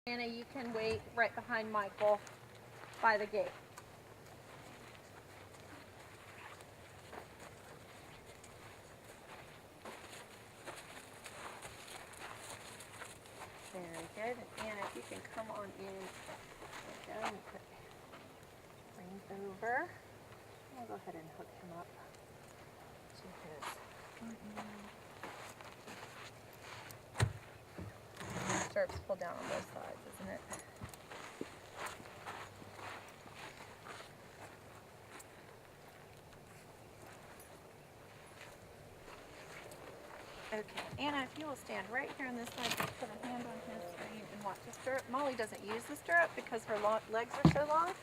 Anna, you can wait right behind Michael by the gate. Very good. And Anna, if you can come on in. There we go. And put reins over. I'll go ahead and hook him up to his stirrups pull down on both sides, isn't it? Okay, Anna, if you will stand right here on this side, just put a hand on his rein and watch the stirrup. Molly doesn't use the stirrup because her legs are so long,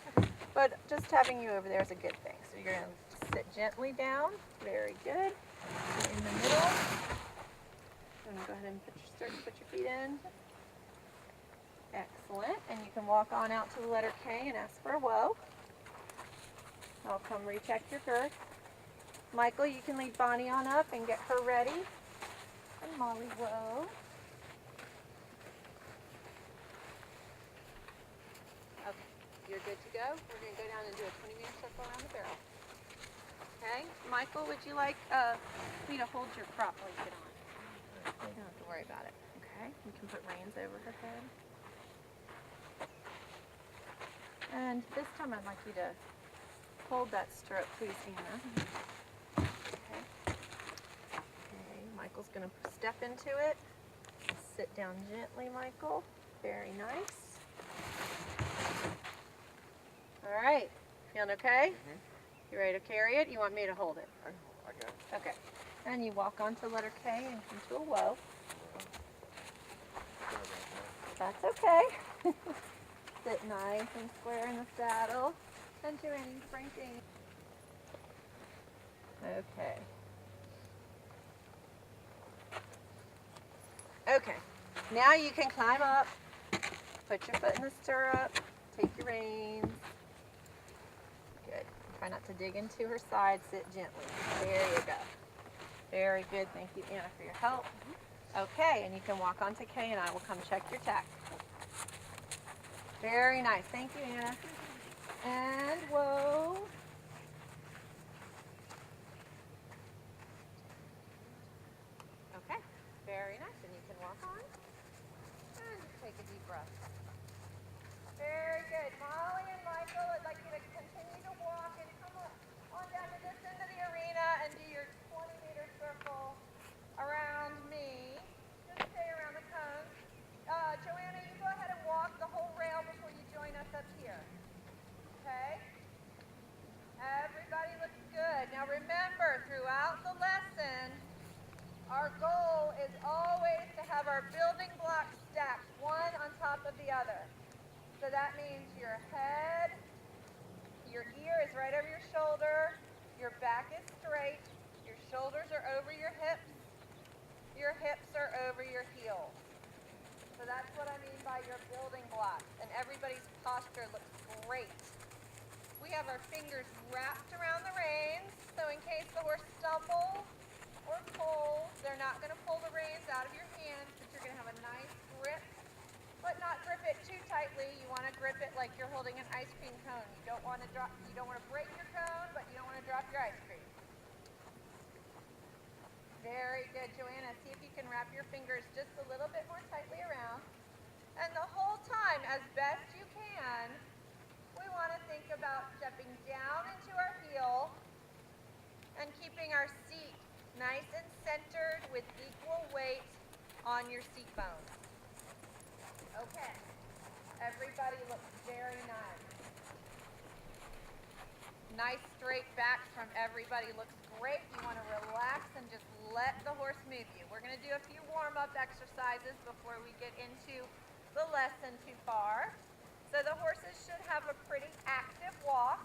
but just having you over there is a good thing. So you're going to sit gently down. Very good. In the middle. I'm going to go ahead and put your feet in. Excellent. And you can walk on out to the letter K and ask for a whoa. I'll come recheck your girth. Michael, you can lead Bonnie on up and get her ready. And Molly, whoa. Okay, you're good to go. We're going to go down and do a 20-meter circle around the barrel. Okay, Michael, would you like me to hold your crop while you get on? You don't have to worry about it. Okay, you can put reins over her head. And this time I'd like you to hold that stirrup, please, Anna. Okay. Okay, Michael's going to step into it. Sit down gently, Michael. Very nice. All right, feeling okay? You ready to carry it? You want me to hold it? I got it. Okay. And you walk onto letter K and come to a whoa. That's okay. Sit nice and square in the saddle. And Joanne, you bring things. Okay. Okay. Now you can climb up. Put your foot in the stirrup. Take your reins. Good. Try not to dig into her side. Sit gently. There you go. Very good. Thank you, Anna, for your help. Okay, and you can walk onto K and I will come check your tack. Very nice. Thank you, Anna. And whoa. Okay, very nice. And you can walk on. And take a deep breath. Very good. Molly and Michael, I'd like you to continue to walk and come on down to this end of the arena and do your 20-meter circle around me. Just stay around the cone. Joanna, you go ahead and walk the whole rail before you join us up here. Okay? Everybody looks good. Now remember, throughout the lesson, our goal is always to have our building blocks stacked one on top of the other. So that means your head, your ear is right over your shoulder, your back is straight, your shoulders are over your hips are over your heels. So that's what I mean by your building blocks. And everybody's posture looks great. We have our fingers wrapped around the reins, so in case the horse stumbles or pulls, they're not going to pull the reins out of your hands, but you're going to have a nice grip, but not grip it too tightly. You want to grip it like you're holding an ice cream cone. You don't want to break your cone, but you don't want to drop your ice cream. Very good, Joanna. See if you can wrap your fingers just a little bit more tightly around. And the whole time, as best you can, we want to think about stepping down into our heel and keeping our seat nice and centered with equal weight on your seat bones. Okay. Everybody looks very nice. Nice straight back from everybody looks great. You want to relax and just let the horse move you. We're going to do a few warm-up exercises before we get into the lesson too far. So the horses should have a pretty active walk.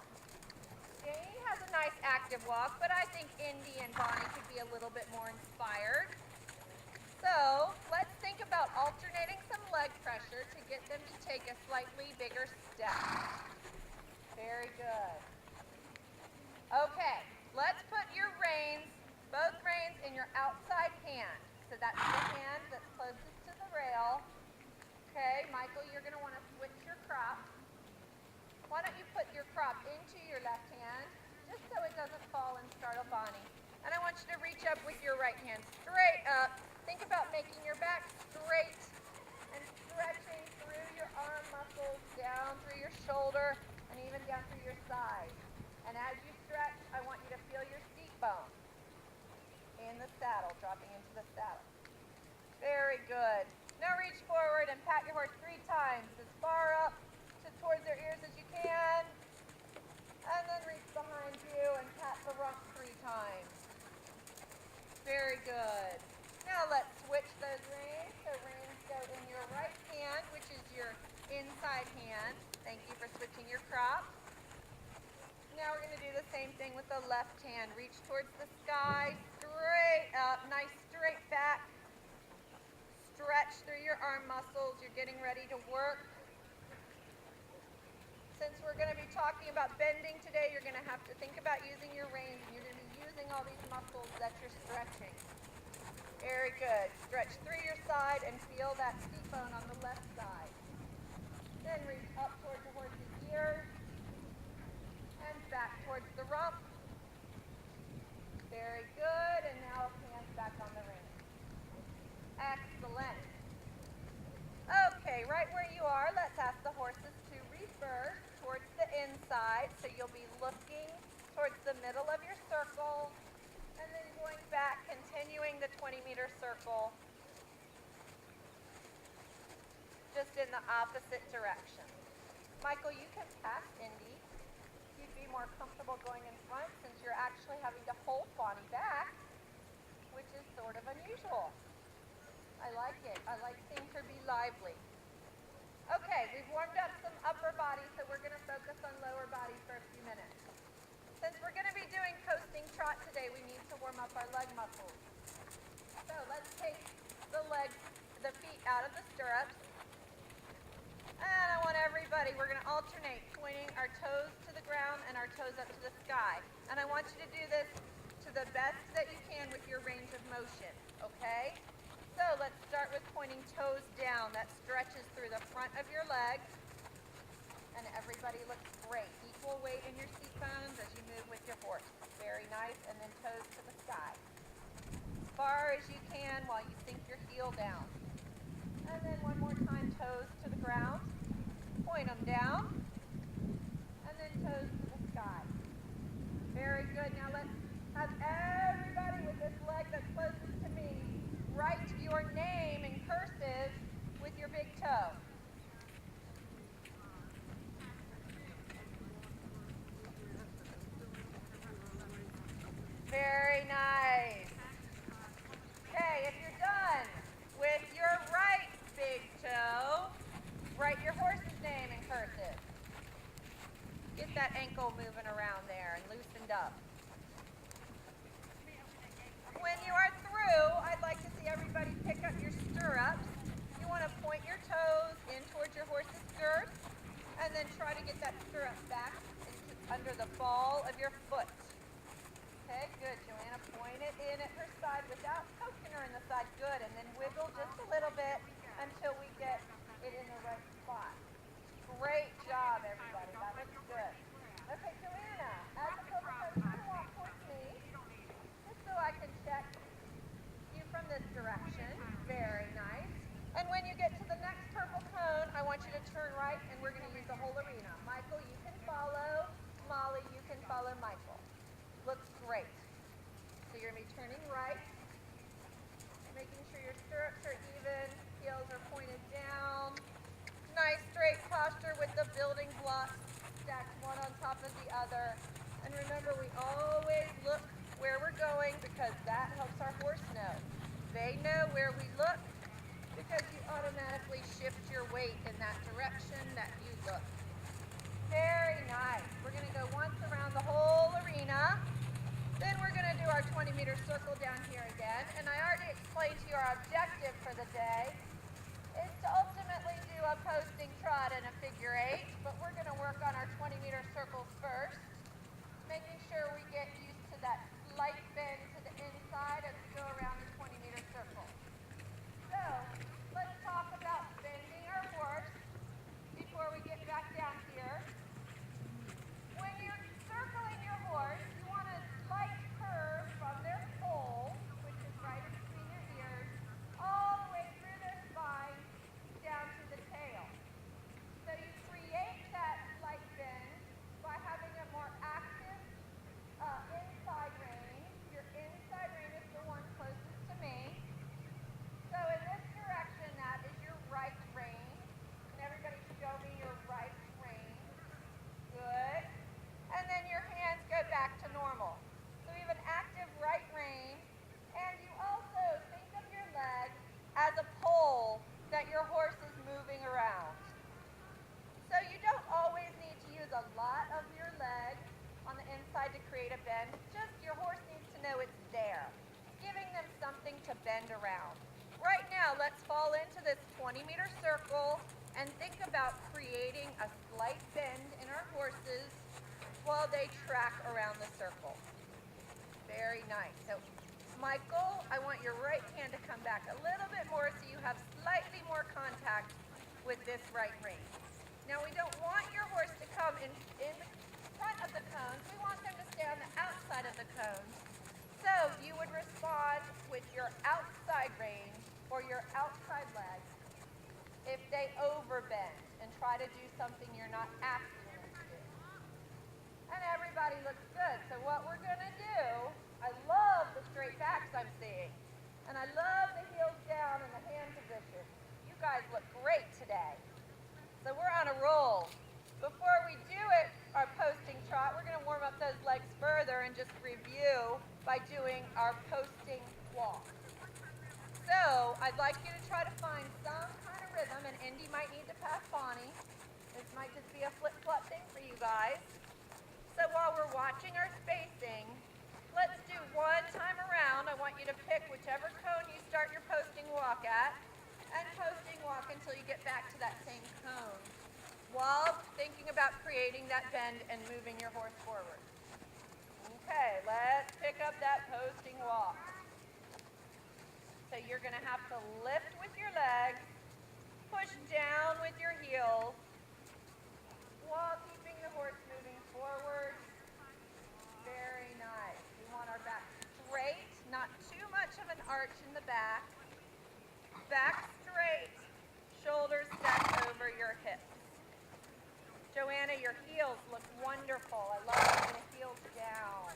Janie has a nice active walk, but I think Indy and Bonnie could be a little bit more inspired. So let's think about alternating some leg pressure to get them to take a slightly bigger step. Very good. Okay, let's put your reins, both reins, in your outside hand. So that's the hand that's closest to the rail. Okay, Michael, you're you're going to want to switch your crop. Why don't you put your crop into your left hand, just so it doesn't fall and startle Bonnie. And I want you to reach up with your right hand straight up. Think about making your back straight and stretching through your arm muscles, down through your shoulder, and even down through your side. And as you stretch, I want you to feel your seat bone in the saddle, dropping into the saddle. Very good. Now reach forward and pat your horse 3 times, as far up towards their ears as you can. And then reach behind you and pat the rump 3 times. Very good. Now let's switch those reins. So reins go in your right hand, which is your inside hand. Thank you for switching your crop. Now we're going to do the same thing with the left hand. Reach towards the sky, straight up, nice straight back. Stretch through your arm muscles. You're getting ready to work. Since we're going to be talking about bending today, you're going to have to think about using your reins, and you're going to be using all these muscles that you're stretching. Very good. Stretch through your side and feel that seat bone on the left side. Then reach up towards the horse's ears and back towards the rump. Very good. And now hands back on the reins. Excellent. Okay, right where you are, let's ask the horses to reverse towards the inside. So you'll be looking towards the middle of your circle and then going back, continuing the 20-meter circle just in the opposite direction. Michael, you can pass Indy. You'd be more comfortable going in front since you're actually having to hold Bonnie back, which is sort of unusual. I like it. I like seeing her be lively. Okay, we've warmed up some upper body, so we're going to focus on lower body for a few minutes. Since we're going to be doing coasting trot today, we need to warm up our leg muscles. So let's take the feet out of the stirrups. And I want everybody, we're going to alternate pointing our toes to the ground and our toes up to the sky. And I want you to do this to the best that you can with your range of motion, okay? So let's start with pointing toes down. That stretches through the front of your leg. And everybody looks great. Equal weight in your seat bones as you move with your horse. Very nice. And then toes to the sky. As far as you can while you sink your heel down. And then one more time, toes to the ground. Point them down. And then toes to the sky. Very good. Now let's have everybody with this leg that's closest to me write your name in cursive with your big toe. Very nice. Okay, if you're done with your right big toe, write your horse's name in cursive. Get that ankle moving around there and loosened up. When you are through, I'd like to see everybody pick up your stirrups. You want to point your toes in towards your horse's girth and then try to get that stirrup back under the ball of your foot. Okay, good. Joanna, point it in at her side without poking her in the side. Good. And then wiggle just a little bit until we get it in the right spot. Great job, everybody. That looks good. Okay, Joanna, as a purple coach, you're going to walk towards me. So I can check you from this direction. Very nice. And when you get to the next purple cone, I want you to turn right, and we're going to use the whole arena. Michael, you can follow. Molly, you can follow Michael. Looks great. So you're going to be turning right, making sure your stirrups are even, heels are pointed down. Nice straight posture with the building blocks stacked one on top of the other. And remember, we always look where we're going because that helps our horse know. They know where we look because you automatically shift your weight in that direction that you look. Very nice. We're going to go once around the whole arena. Then we're going to do our 20-meter circle down here again. And I already explained to you our objective for the day is to ultimately do a posting trot and a figure 8. But we're going to work on our 20-meter circles first, making sure we get used to that slight bend to the inside as we go around the 20-meter circle. So let's talk about bending our horse down. Right now, let's fall into this 20-meter circle and think about creating a slight bend in our horses while they track around the circle. Very nice. So, Michael, I want your right hand to come back a little bit more so you have slightly more contact with this right rein. Now, we don't want your horse to come in front of the cones. We want them to stay on the outside of the cones. So you would respond with your outside rein or your outside leg if they overbend and try to do something you're not asking them to do. And everybody looks good. So what we're going to do, I love the straight backs I'm seeing. And I love the heels down and the hand position. You guys look great today. So we're on a roll. Before we do it, our posting trot, we're going to warm up those legs further and just review by doing our posting walk. So I'd like you to try to find some kind of rhythm, and Indy might need to pass Bonnie. This might just be a flip-flop thing for you guys. So while we're watching our spacing, let's do one time around. I want you to pick whichever cone you start your posting walk at, and posting walk until you get back to that same cone, while thinking about creating that bend and moving your horse forward. Okay, let's pick up that posting walk. So you're going to have to lift with your legs, push down with your heels, while keeping the horse moving forward. Very nice. We want our back straight, not too much of an arch in the back. Back straight, shoulders stacked over your hips. Joanna, your heels look wonderful. I love having the heels down.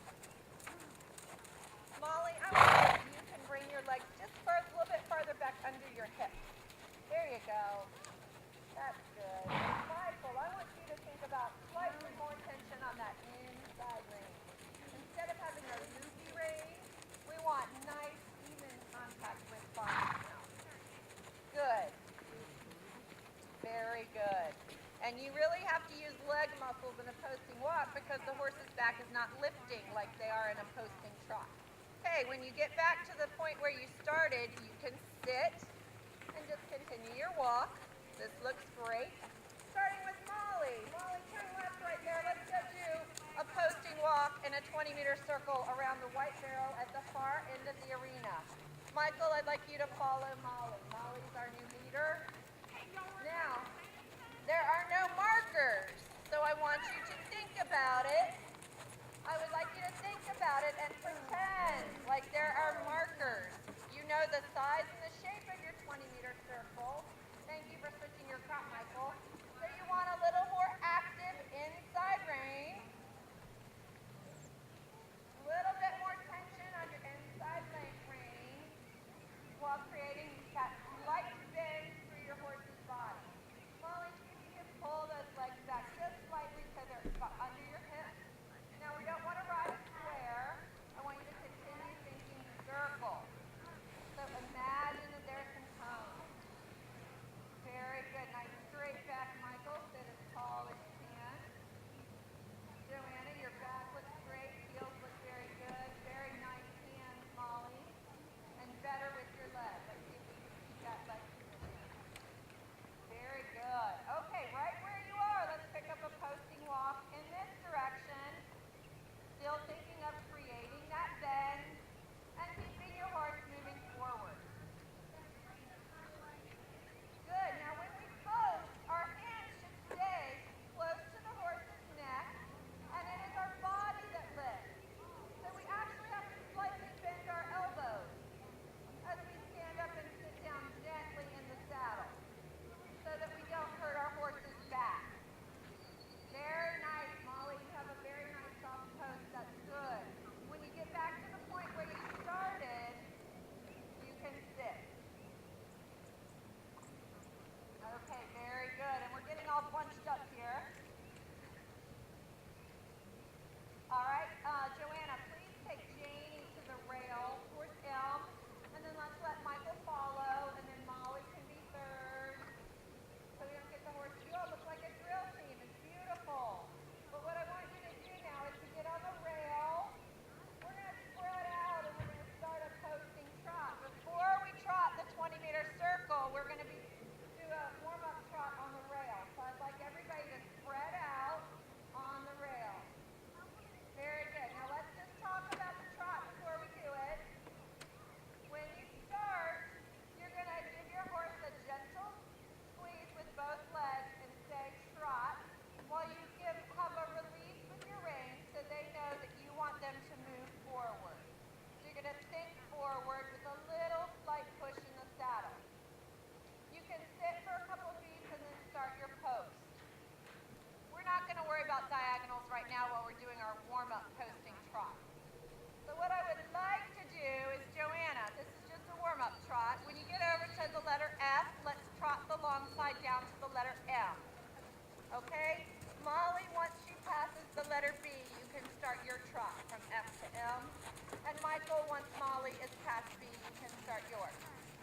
Molly, I wonder if you can bring your legs just a little bit farther back under your hips. There you go. That's good. Michael, I want you to think about slightly more tension on that inside rein. Instead of having a loopy rein, we want nice, even contact with Bonnie now. Good. Very good. And you really have to use leg muscles in a posting walk because the horse's back is not lifting like they are in a posting trot. Okay, when you get back to the point where you started, you can sit and just continue your walk. This looks great. Starting with Molly. Molly, turn left right there. Let's go do a posting walk in a 20-meter circle around the white barrel at the far end of the arena. Michael, I'd like you to follow Molly. Molly's our new leader. Now, there are no markers, so I want you to think about it. I would like you to think about it and pretend like there are markers. You know the size and the shape of your 20-meter circle. Thank you for switching your crop, Michael. So you want a little more active inside rein. A little bit more tension on your inside rein while creating that slight bend through your horse's body. Molly, see if you can pull those legs back just slightly so they're under your hips. Now we don't want to ride a square. I want you to continue thinking circle. So imagine that there's some cones. Very good. Nice straight back, Michael. Sit as tall as you can.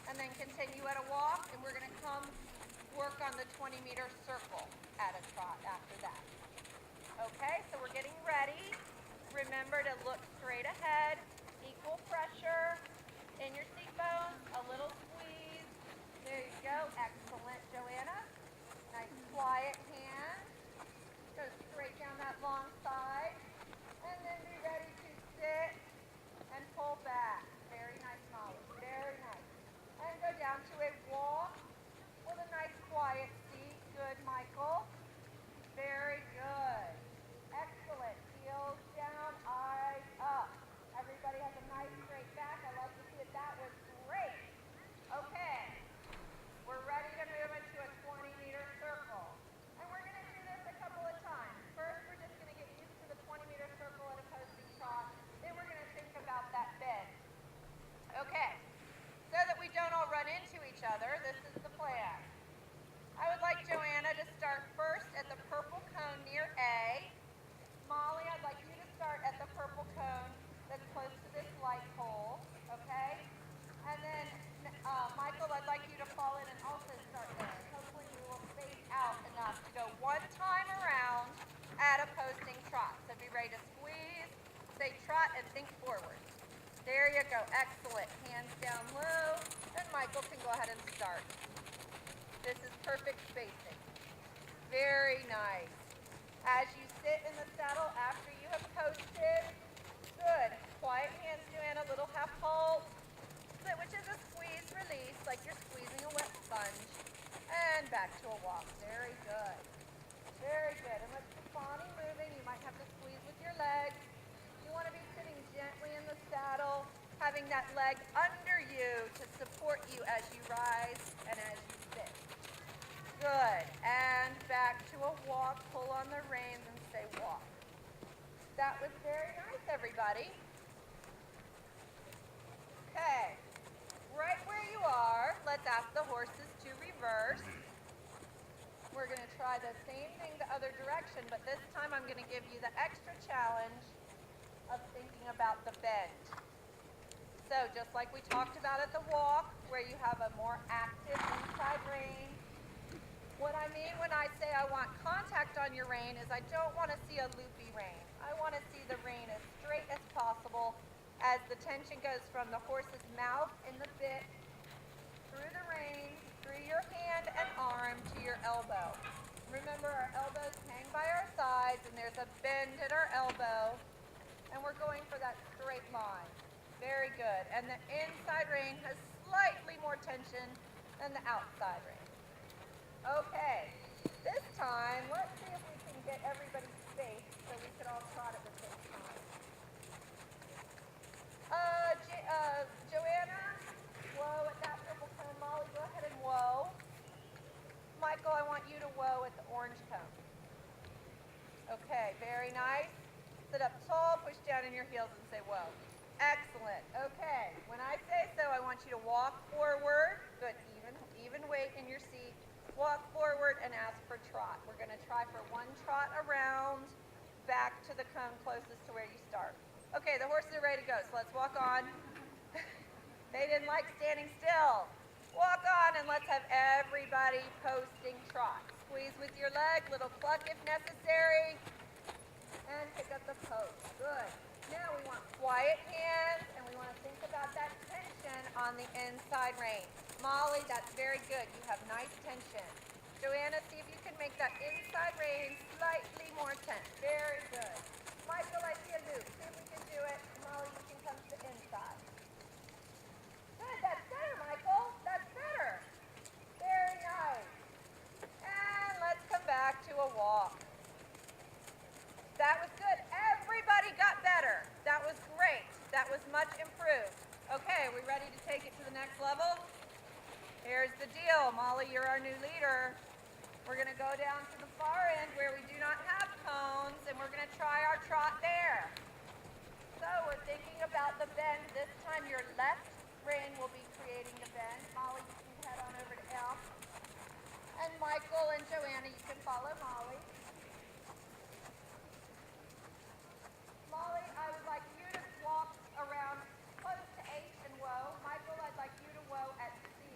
and then continue at a walk, and we're gonna come work on the 20-meter circle at a trot after that. Okay, so we're getting ready. Remember to look straight ahead, equal pressure in your seat bones, a little squeeze. There you go, excellent, Joanna. Nice quiet hand. Go straight down that long side, and then be ready to sit and pull back. Very nice, Molly, very nice. And go down to a walk with a nice quiet seat. Good, Michael. Very good. Excellent. Heels down, eyes up. Everybody has a nice straight back. I like to see it. That was great. Okay. We're ready to move into a 20-meter circle. And we're going to do this a couple of times. First, we're just going to get used to the 20-meter circle at a posting trot. Then we're going to think about that bend. Okay. So that we don't all run into each other, this is the plan. I would like Joanna to start first at the purple cone near A. Molly, I'd like you to start at the purple cone that's close to this light pole, okay? And then, Michael, I'd like you to fall in and also start there. Hopefully we will space out enough to go one time around at a posting trot. So be ready to squeeze, say trot, and think forward. There you go, excellent. Hands down low, and Michael can go ahead and start. This is perfect spacing. Very nice. As you sit in the saddle after you have posted, good. Quiet hands, Joanna, little half halt, which is a squeeze release, like you're squeezing a wet sponge. And back to a walk. Very good. Very good. And let's keep Bonnie moving. You might have to squeeze with your legs. You want to be sitting gently in the saddle, having that leg under you to support you as you rise and as you sit. Good. And back to a walk. Pull on the reins and say walk. That was very nice, everybody. Okay. Right where you are, let's ask the horses to reverse. We're going to try the same thing the other direction, but this time I'm going to give you the extra challenge of thinking about the bend. So just like we talked about at the walk, where you have a more active inside rein, what I mean when I say I want contact on your rein is I don't want to see a loopy rein. I want to see the rein as straight as possible as the tension goes from the horse's mouth in the bit, through the rein, through your hand and arm to your elbow. Remember, our elbows hang by our sides and there's a bend at our elbow, and we're going for that straight line. Very good. And the inside rein has slightly more tension than the outside rein. Okay, this time, let's see if we can get everybody's space so we can all trot at the same time. Joanna, whoa at that purple cone. Molly, go ahead and whoa. Michael, I want you to whoa at the orange cone. Okay, very nice. Sit up tall, push down in your heels and say whoa. Excellent. Okay, when I say so, I want you to walk forward. Good, even weight in your seat. Walk forward and ask for trot. We're going to try for one trot around, back to the cone closest to where you start. Okay, the horses are ready to go, so let's walk on. They didn't like standing still. Walk on and let's have everybody posting trot. Squeeze with your leg, little pluck if necessary, and pick up the post. Good. Now we want quiet hands, and we want to think about that tension on the inside rein. Molly, that's very good. You have nice tension. Joanna, see if you can make that inside rein slightly more tense. Very good. Michael, I see a loop. See if we can do it. Molly, you can come to the inside. Good, that's better, Michael. That's better. Very nice. And let's come back to a walk. That was good. Everybody got better. That was great. That was much improved. Okay, are we ready to take it to the next level? Here's the deal. Molly, you're our new leader. We're going to go down to the far end where we do not have cones, and we're going to try our trot there. So we're thinking about the bend. This time your left rein will be creating the bend. Molly, you can head on over to L. And Michael and Joanna, you can follow Molly. Molly, I would like you to walk around close to H and whoa. Michael, I'd like you to whoa at C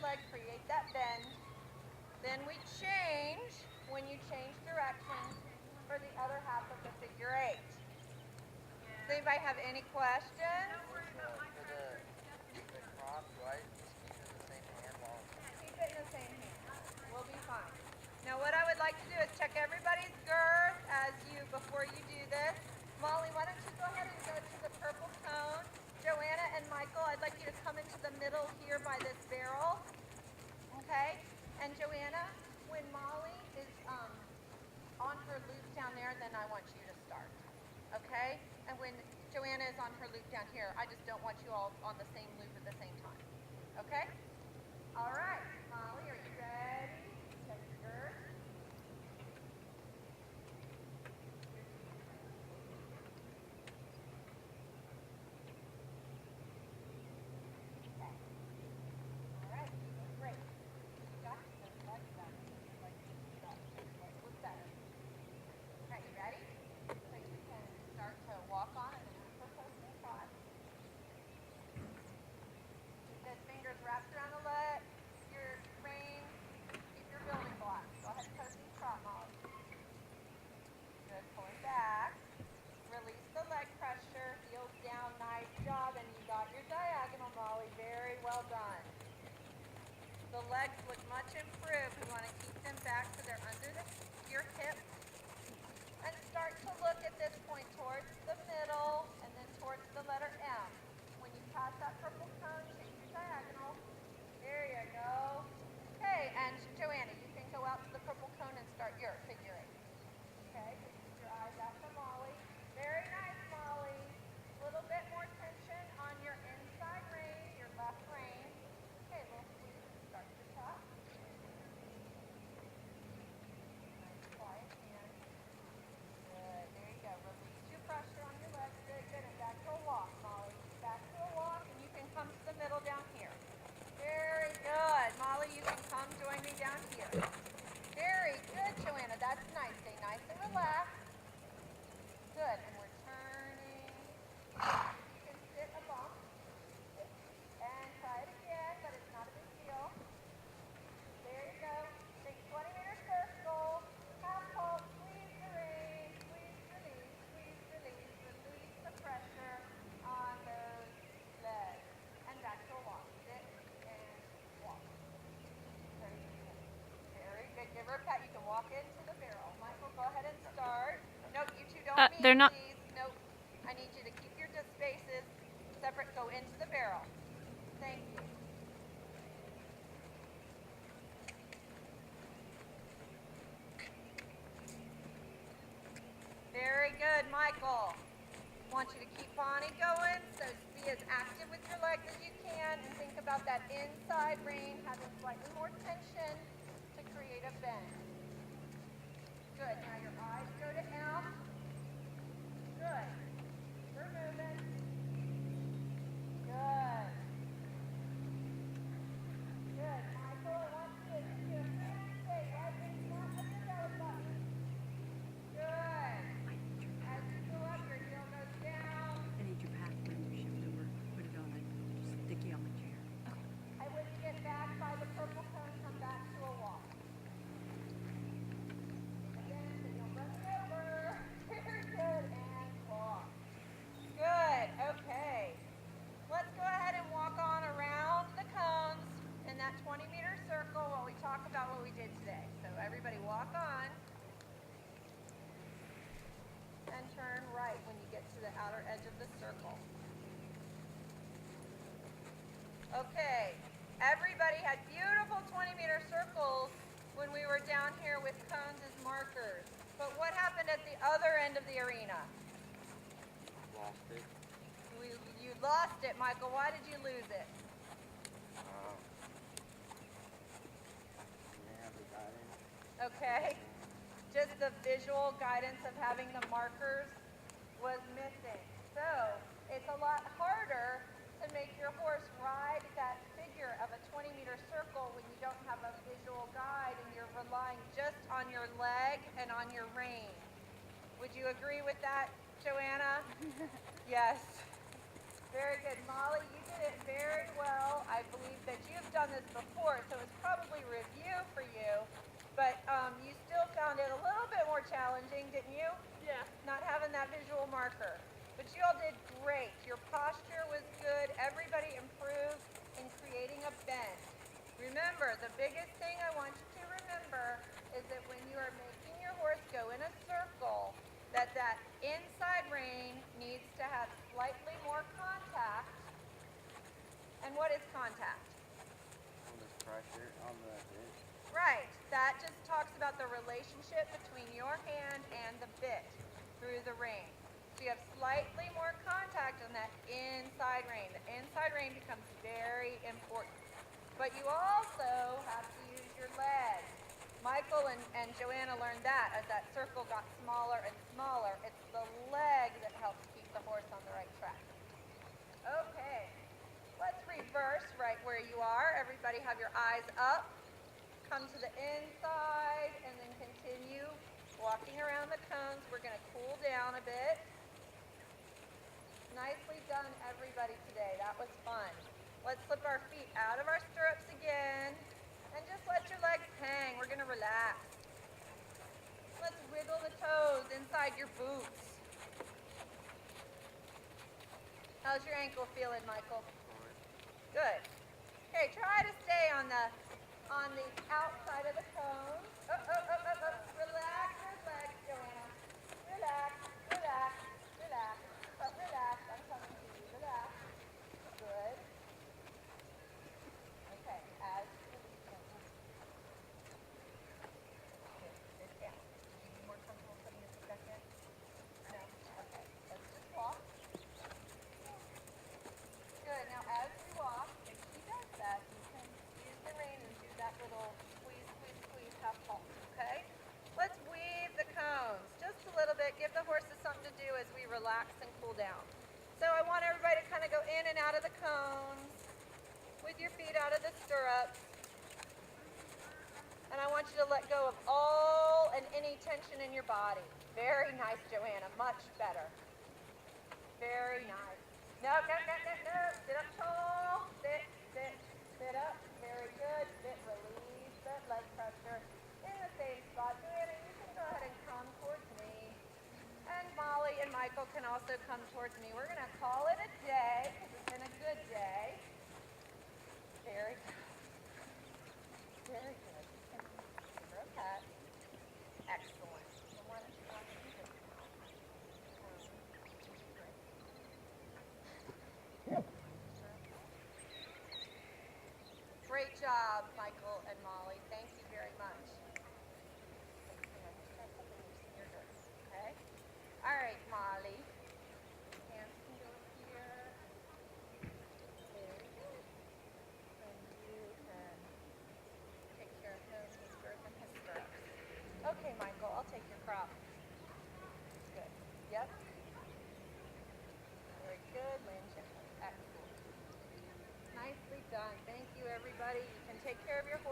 leg, create that bend. Then we change when you change direction for the other half of the figure 8. Does anybody have any questions? For the crop, do I just keep it in the same hand while Keep it in the same hand. We'll be fine. Now what I would like to do is check everybody's girth before you do this. Molly, why don't you go ahead and go to the purple cone. Joanna and Michael, I'd like you to come into the middle here by this barrel. Okay? And Joanna, when Molly is on her loop down there, then I want you to start. Okay? And when Joanna is on her loop down here, I just don't want you all on the same loop at the same time. Okay? All right. Molly, are you ready? Check your girth. Wrapped around the leg, your rein, keep your building blocks. Go ahead and post and trot, Molly. Good, pulling back. Release the leg pressure, heels down, nice job, and you got your diagonal, Molly. Very well done. The legs look much improved. We want to keep them back so they're under your hips. And start to look at this point towards the middle and then towards the letter M. When you pass that purple cone, change your diagonal. There you go. Okay, and Joanna, you can go out to the purple cone and start your figure 8. Okay, so keep your eyes out for Molly. Very nice, Molly. A little bit more tension on your inside rein, your left rein. Okay, a little squeeze. Start to the top. Nice, quiet hand. Good. There you go. Release your pressure on your legs. Good, good. And back to a walk, Molly. Back to a walk, and you can come to the middle down here. Very good. Molly, you can come join me down here. Very good, Joanna. That's nice. Stay nice and relaxed. Good. And we're turning. You can sit a bump. And try it again, but it's not a big deal. There you go. Think 20-meter circle. Half halt. Squeeze the rein. Squeeze, release. Squeeze, release. Release the pressure on those legs. And back to a walk. Sit and walk. Very good. Very good. Give her a pat. You can walk into the barrel. Michael, go ahead and start. Nope, you two don't meet, they're not. please. Nope. I need you to keep your spaces separate. Go into the barrel. Thank you. Very good, Michael. Want you to keep Bonnie going, so be as active with your legs as you can, and think about that inside rein having slightly more tension to create a bend. Good. Now your eyes go to M. Good. We're moving. Good. Good. Michael, I want you to do a handshake right in front of your belly button. Good. As you go up, your heel goes down. I need your path when you shift over. Put it on. Just sticky on the chair. And when you get back by the purple cone, come back to a walk. Again, so you don't run it over. Very good. And walk. Good. Okay. Let's go ahead and walk on around the cones in that 20-meter circle while we talk about what we did today. So everybody walk on. And turn right when you get to the outer edge of the circle. Okay, everybody had beautiful 20-meter circles when we were down here with cones as markers. But what happened at the other end of the arena? lost it? You lost it, Michael. Why did you lose it? Yeah, the guidance. Okay. Just the visual guidance of having the markers was missing. So it's a lot harder to make your horse ride that figure of a 20-meter circle when you don't have a visual guide and you're relying just on your leg and on your rein. Would you agree with that, Joanna? Yes. Very good. Molly, you did it very well. I believe that you've done done this before, so it's probably review for you, but you still found it a little bit more challenging, didn't you? Yeah. Not having that visual marker. But you all did great. Your posture was good. Everybody improved in creating a bend. Remember, the biggest thing I want you to remember is that when you are making your horse go in a circle, that inside rein needs to have slightly more contact. And what is contact? On this pressure on the bit. Right. That just talks about the relationship between your hand and the bit through the rein. So you have slightly more contact on that inside rein. The inside rein becomes very important. But you also have to use your legs. Michael and Joanna learned that as that circle got smaller and smaller. It's the leg that helps keep the horse on the right track. Okay. Let's reverse right where you are. Everybody have your eyes up. Come to the inside and then continue walking around the cones. We're going to cool down a bit. Nicely done, everybody, today. That was fun. Let's slip our feet out of our stirrups again and just let your legs hang. We're going to relax. Let's wiggle the toes inside your boots. How's your ankle feeling, Michael? Good. Okay, try to stay on the outside of the cone. Relax your legs, Joanna. Relax, relax, relax. But relax, I'm coming to you. Relax. Good. Okay, as you release them. Good, sit down. Are you more comfortable putting your feet back in? No? Okay, let's just walk. Good, now as you walk, if she does that, you can use the rein and do that little squeeze, squeeze, squeeze, half pulse, okay? Let's weave the cones just a little bit. Give the horses something to do as we relax and cool down. So I want everybody to kind of go in and out of the cones with your feet out of the stirrups. And I want you to let go of all and any tension in your body. Very nice, Joanna. Much better. Very nice. No. Sit up tall. Sit up. Very good. Sit, release the leg pressure in the same spot. Joanna, you can go ahead and come towards me. And Molly and Michael can also come towards me. We're going to call it a day because it's been a good day. Very good. Very good. Give her a pat. Excellent. And why don't you go ahead and do this now? Great job, Michael and Molly. Thank you very much. Okay? All right, Molly. Hands can go here. Very good. And you can take care of him, his girth, and his stirrups. Okay, Michael, I'll take your crop. Good. Yep. Very good. Land gently. Excellent. Nicely done. Thank you, everybody. You can take care of your